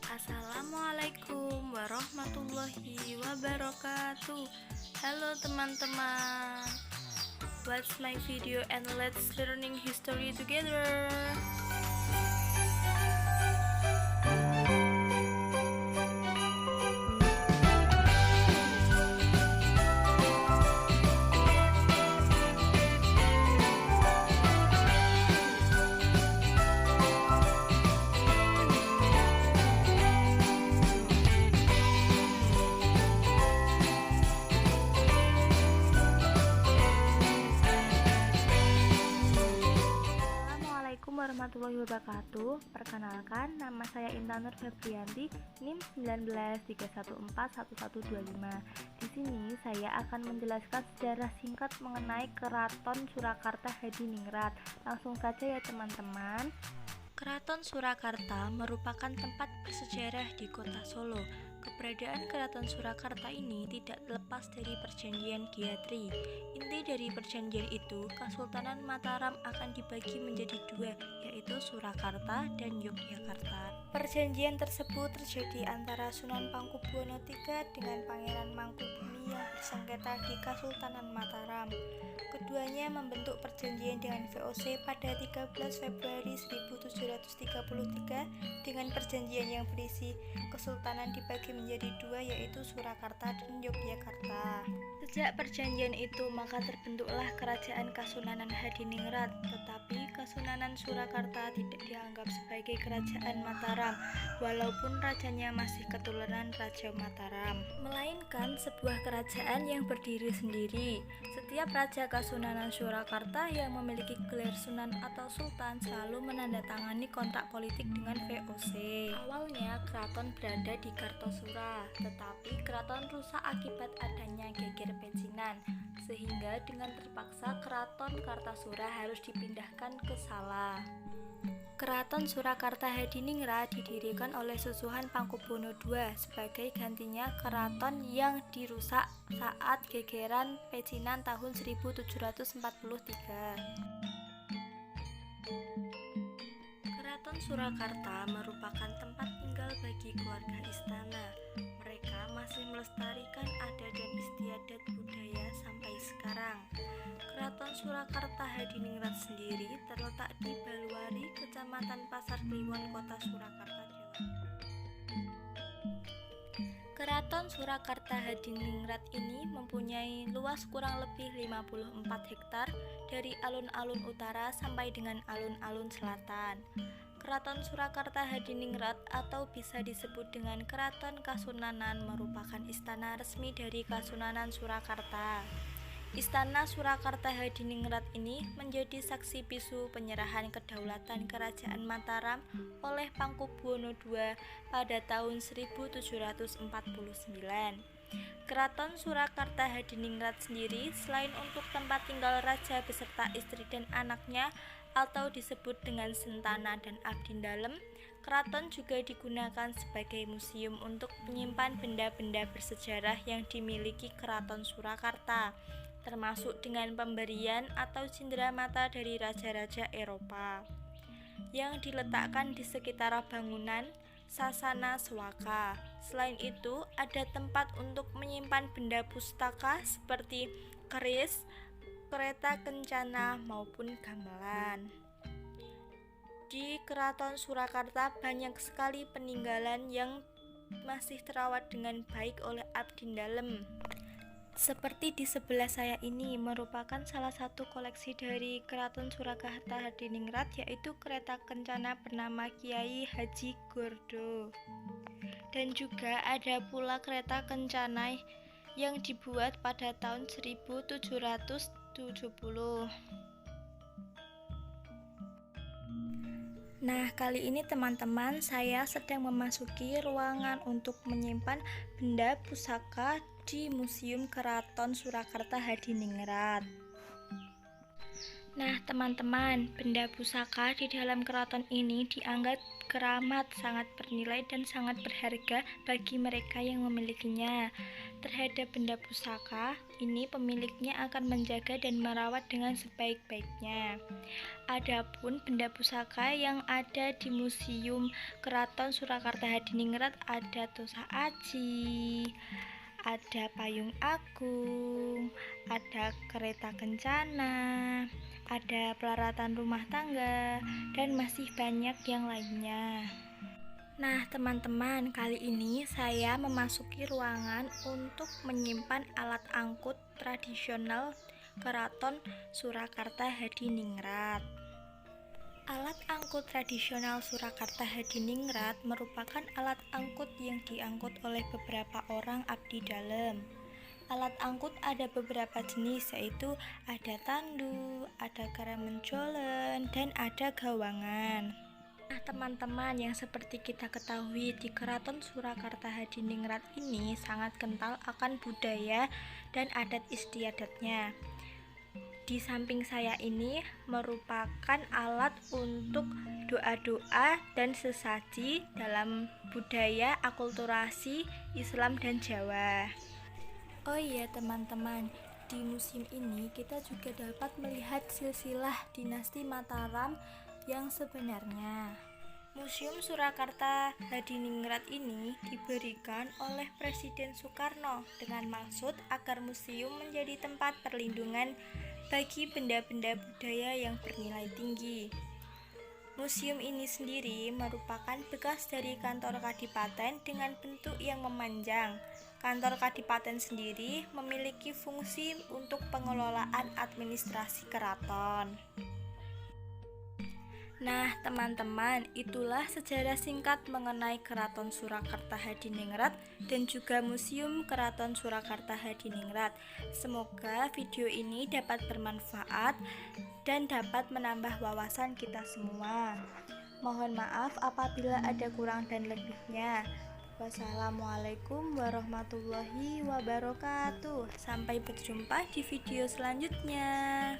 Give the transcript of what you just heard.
Assalamualaikum warahmatullahi wabarakatuh. Halo teman-teman, watch my video and let's learning history together. Assalamualaikum warahmatullahi wabarakatuh. Perkenalkan, nama saya Intan Nur Febrianti, NIM 1931411125. Di sini saya akan menjelaskan sejarah singkat mengenai Keraton Surakarta Hadiningrat. Langsung saja ya teman-teman. Keraton Surakarta merupakan tempat bersejarah di kota Solo. Keberadaan Keraton Surakarta ini tidak lepas dari Perjanjian Giatri. Inti dari perjanjian itu, Kesultanan Mataram akan dibagi menjadi dua, yaitu Surakarta dan Yogyakarta. Perjanjian tersebut terjadi antara Sunan Pankubwono III dengan Pangeran Mangkubumi yang bersengketa di Kesultanan Mataram. Keduanya membentuk perjanjian dengan VOC pada 13 Februari 1733 dengan perjanjian yang berisi Kesultanan dibagi menjadi dua, yaitu Surakarta dan Yogyakarta. Sejak perjanjian itu maka terbentuklah Kerajaan Kasunanan Hadiningrat, tetapi Kasunanan Surakarta tidak dianggap sebagai Kerajaan Mataram walaupun rajanya masih keturunan Raja Mataram, melainkan sebuah kerajaan yang berdiri sendiri. Setiap Raja Kasunanan Surakarta yang memiliki gelar Sunan atau Sultan selalu menandatangani kontrak politik dengan VOC. Awalnya keraton berada di Kartosura, tetapi keraton rusak akibat adanya geger pecinan, sehingga dengan terpaksa keraton Kartasura harus dipindahkan ke Sala. Keraton Surakarta Hadiningrat didirikan oleh Susuhan Pankubwono II sebagai gantinya keraton yang dirusak saat gegeran pecinan tahun 1743. Keraton Surakarta merupakan tempat tinggal bagi keluarga istana. Mereka masih melestarikan adat dan istiadat budaya sampai sekarang. Keraton Surakarta Hadiningrat sendiri terletak di Baluari, Kecamatan Pasar Kliwon, Kota Surakarta, Jawa Timur. Keraton Surakarta Hadiningrat ini mempunyai luas kurang lebih 54 hektar dari alun-alun utara sampai dengan alun-alun selatan. Keraton Surakarta Hadiningrat atau bisa disebut dengan Keraton Kasunanan merupakan istana resmi dari Kasunanan Surakarta. Istana Surakarta Hadiningrat ini menjadi saksi bisu penyerahan kedaulatan Kerajaan Mataram oleh Pankubwono II pada tahun 1749. Keraton Surakarta Hadiningrat sendiri selain untuk tempat tinggal raja beserta istri dan anaknya atau disebut dengan Sentana dan Abdindalem, keraton juga digunakan sebagai museum untuk menyimpan benda-benda bersejarah yang dimiliki Keraton Surakarta, termasuk dengan pemberian atau cenderamata dari raja-raja Eropa yang diletakkan di sekitar bangunan Sasana Sewaka. Selain itu, ada tempat untuk menyimpan benda pustaka seperti keris, kereta kencana maupun gamelan. Di Keraton Surakarta banyak sekali peninggalan yang masih terawat dengan baik oleh Abdindalem. Seperti di sebelah saya ini merupakan salah satu koleksi dari Keraton Surakarta Hadiningrat, yaitu kereta kencana bernama Kiai Haji Gordo. Dan juga ada pula kereta kencana yang dibuat pada tahun 1770. Nah, kali ini teman-teman, saya sedang memasuki ruangan untuk menyimpan benda pusaka di Museum Keraton Surakarta Hadiningrat. Nah, teman-teman, benda pusaka di dalam keraton ini dianggap keramat, sangat bernilai dan sangat berharga bagi mereka yang memilikinya. Terhadap benda pusaka, ini pemiliknya akan menjaga dan merawat dengan sebaik-baiknya. Adapun benda pusaka yang ada di Museum Keraton Surakarta Hadiningrat ada Tosa Aji, ada payung agung, ada kereta kencana, ada peralatan rumah tangga, dan masih banyak yang lainnya. Nah, teman-teman, kali ini saya memasuki ruangan untuk menyimpan alat angkut tradisional Keraton Surakarta Hadiningrat. Alat angkut tradisional Surakarta Hadiningrat merupakan alat angkut yang diangkut oleh beberapa orang abdi dalam. Alat angkut ada beberapa jenis, yaitu ada tandu, ada garamenjolen, dan ada gawangan. Nah, teman-teman, yang seperti kita ketahui di Keraton Surakarta Hadiningrat ini sangat kental akan budaya dan adat istiadatnya. Di samping saya ini merupakan alat untuk doa-doa dan sesaji dalam budaya akulturasi Islam dan Jawa. Oh iya teman-teman, di museum ini kita juga dapat melihat silsilah dinasti Mataram yang sebenarnya. Museum Surakarta Hadiningrat ini diberikan oleh Presiden Soekarno dengan maksud agar museum menjadi tempat perlindungan bagi benda-benda budaya yang bernilai tinggi. Museum ini sendiri merupakan bekas dari kantor kadipaten dengan bentuk yang memanjang. Kantor kadipaten sendiri memiliki fungsi untuk pengelolaan administrasi keraton. Nah, teman-teman, itulah sejarah singkat mengenai Keraton Surakarta Hadiningrat dan juga Museum Keraton Surakarta Hadiningrat. Semoga video ini dapat bermanfaat dan dapat menambah wawasan kita semua. Mohon maaf apabila ada kurang dan lebihnya. Wassalamualaikum warahmatullahi wabarakatuh. Sampai berjumpa di video selanjutnya.